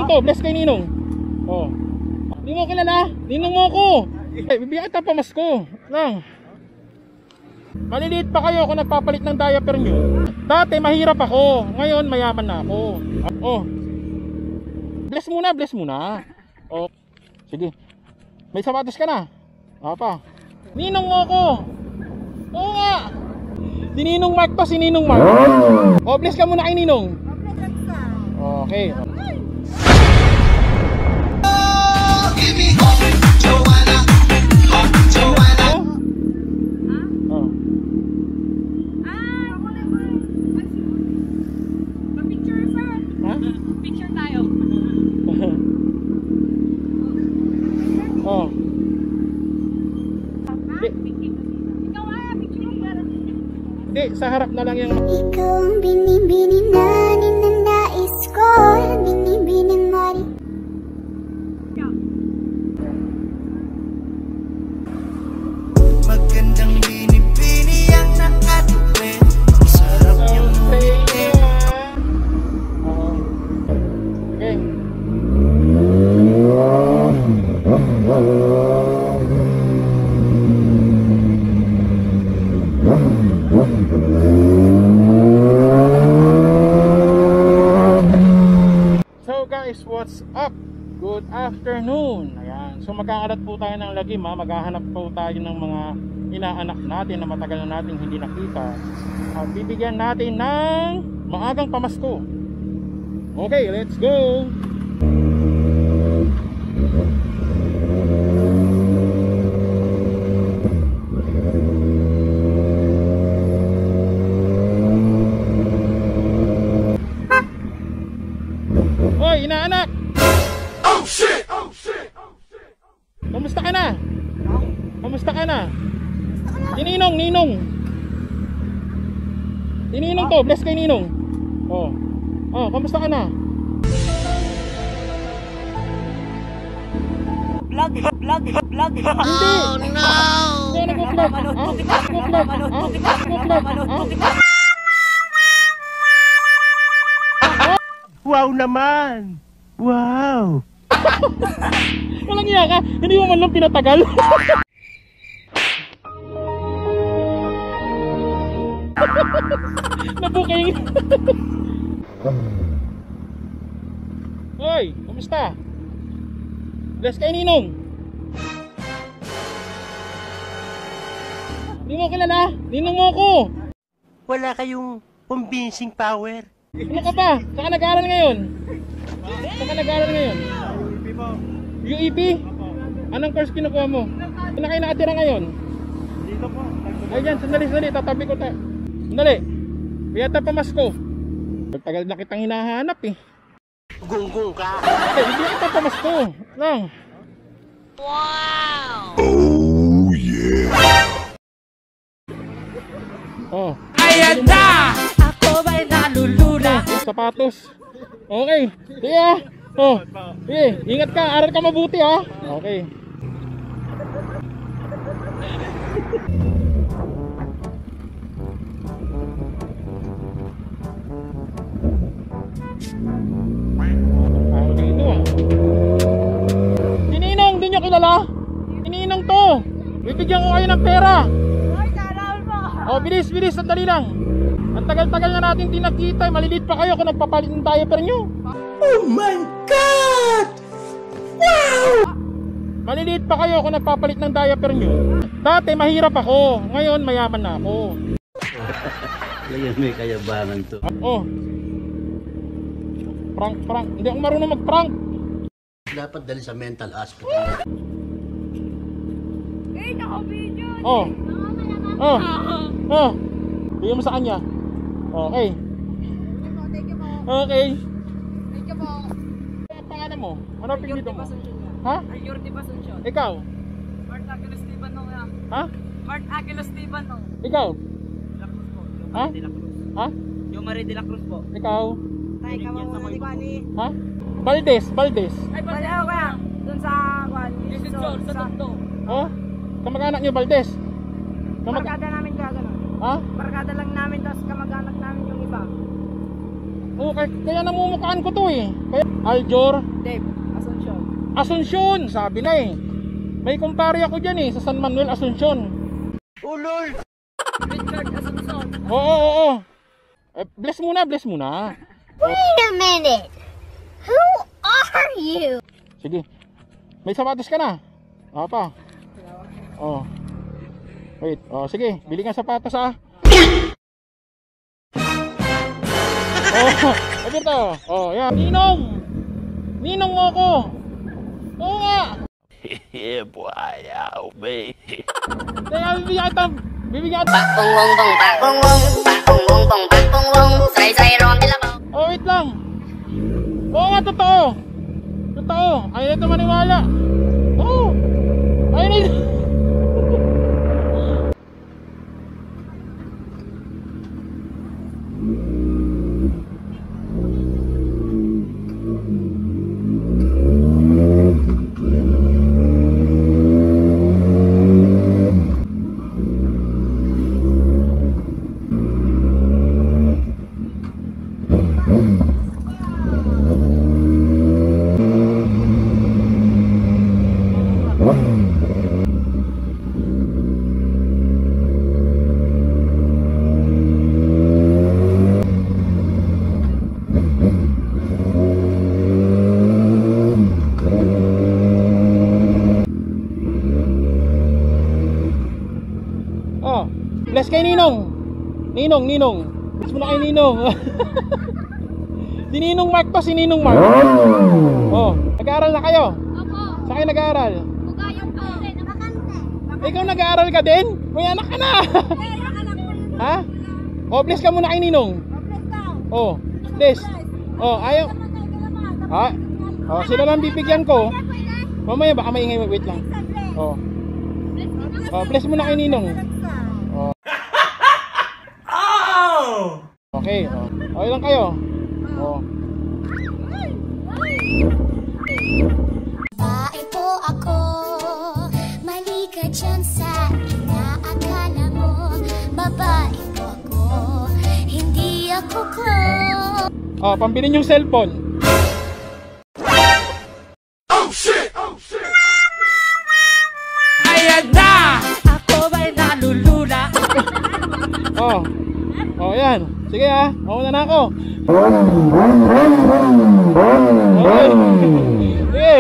to, bless kay Ninong. Oh. Hindi mo kilala? Ninong mo ko. Bibigyan kita pamasko. Lang. Maliliit pa kayo kung nagpapalit ng diaper nyo. Dati mahirap ako, ngayon mayaman na ako. Oh. Bless muna, bless muna. Oh. Sige. May sapatos ka na? Apa? Ninong mo ko. Oo nga. Si Ninong Mark to, si Ninong Mark. Oh, bless ka muna kay Ninong. Okay. Picture tayo. Oh. Hindi, sa harap na lang yung... Ikaw ang binibini na ninanais ko. Binibini mo rin. Magandang binibini ang nakatuwin. Sarap niyang umitin. Okay. So guys, what's up? Good afternoon. Ayan. So magkakalat po tayo ng lagim ha. Maghahanap po tayo ng mga inaanak natin na matagal na natin hindi nakita. At bibigyan natin ng maagang pamasko. Okay, let's go. Hoy, inaanak! Oh shit! Oh shit! Kamusta ka na? Kamusta ka na? Ninong, Ninong. Ninong to, bless kay Ninong. Oh. Oh, kamusta ka na? Vlog. Hindi. Oh no. Hindi nag-vlog. Wow naman! Wow! Walang iya ka. Hindi mo man lang pinatagal. Nabuking. Hoy, kumusta? Bless kay Ninong. Hindi mo kilala? Ninong mo ko. Wala kayong convincing power. Ano ka ba? Saan ka nag-aaral ngayon? Saan ka nag-aaral ngayon? UEP? Anong course kinukuha mo? Saan na kayo nakatira ngayon? Dito po. Ay dyan, sandali, tatabi ko tayo. Sandali. Piyata pamasko. Tagal na kitang hinahanap eh. Gunggong ka. Okay, hindi kita pamasko. Lang. Wow! Oh yeah! Oh. Ayan na! Ako ba'y nalulula? Sapatos. Okay. Sige ah. Oh. Sige, ingat ka. Aral ka mabuti ah. Okay. Parang dito ah. Sininong, di nyo kilala? Sininong to. Bibigyan ko kayo ng pera. Oh, bilis, sandali lang. Ang tagal-tagal na natin di nakita. Maliliit pa kayo kung nagpapalit ng diaper nyo. Oh my God! Wow! Maliliit pa kayo kung nagpapalit ng diaper nyo. Dati mahirap ako, ngayon mayaman na ako. Ngayon may kayabangan to. Oh. Prank. Hindi ako marunong mag-prank. Dapat dali sa mental hospital. Eh, naka-video. Oh. Oh. Bigyan mo sa kanya. Okay. Thank you po. Okay. Thank you po. Ano ang pangalan mo? Ano ang pindito mo? Ha? Ayur di Basuncion. Ikaw? Mark Aquiles Steven no ya. Ha? Mark Aquiles Steven no. Ikaw? De la Cruz po. Ha? De la Cruz. Ha? Yo Marie de la Cruz po. Ikaw? Tay ka mo ni Bani. Ha? Valdez. Ay balaw ka. Doon sa kwan. Sa Tondo. Oh? Kamag-anak niyo Valdez? Barkada namin gagano. Ha? Barkada lang namin tapos kamag-anak namin yung iba. Oo, kaya namumukhaan ko to eh. Kaya, Aljor, Dave, Asuncion. Asuncion, sabi na eh. May kumpare ako dyan eh, sa San Manuel, Asuncion. Ulol! Richard Asuncion. Oo. Bless muna, bless muna. Wait a minute. Who are you? Sige. May sapatos ka na? Pa. Oh. Wait. Oh, sige. Bili ka sapatos ah. Oh, ano to? Oh, yan. Ninong! Ninong mo ako! Oo nga! Yeah, boy, oh, baby. Kaya bibigyan kita. Bong bong bong bang bong bong bang bong bong bong bang bong bong say say ron dilabo. Oh, wait lang. Oo nga, totoo. Totoo. Ayaw ito maniwala. Oo. Ayaw na ito. Bless kay Ninong. Ninong. Bless mo na kay Ninong. Si Ninong Mark to, si Ninong Mark. Oh, nag-aaral na kayo? Opo. Saan kayo nag-aaral? Bugayon po. Nakakante. Ikaw nag-aaral ka din? May anak ka na. Ha? Oh, bless ka muna kay Ninong. Oh, bless. Oh, ayaw. Ha? Oh, sila lang bibigyan ko. Mamaya baka maingay, wait lang. Oh. Oh, bless muna kay Ninong. Oh. Okay, oh. Okay lang kayo. Oh. Babae po ako, mali ka dyan sa inaakala mo. Babae po ako, hindi ako clone. Oh, pambili yung cellphone. Oh shit! Oh shit! Ayan na! Ako ba'y nalulula? Oh. Oh, yan. Sige ha. Mauna na ako. Okay. Sige.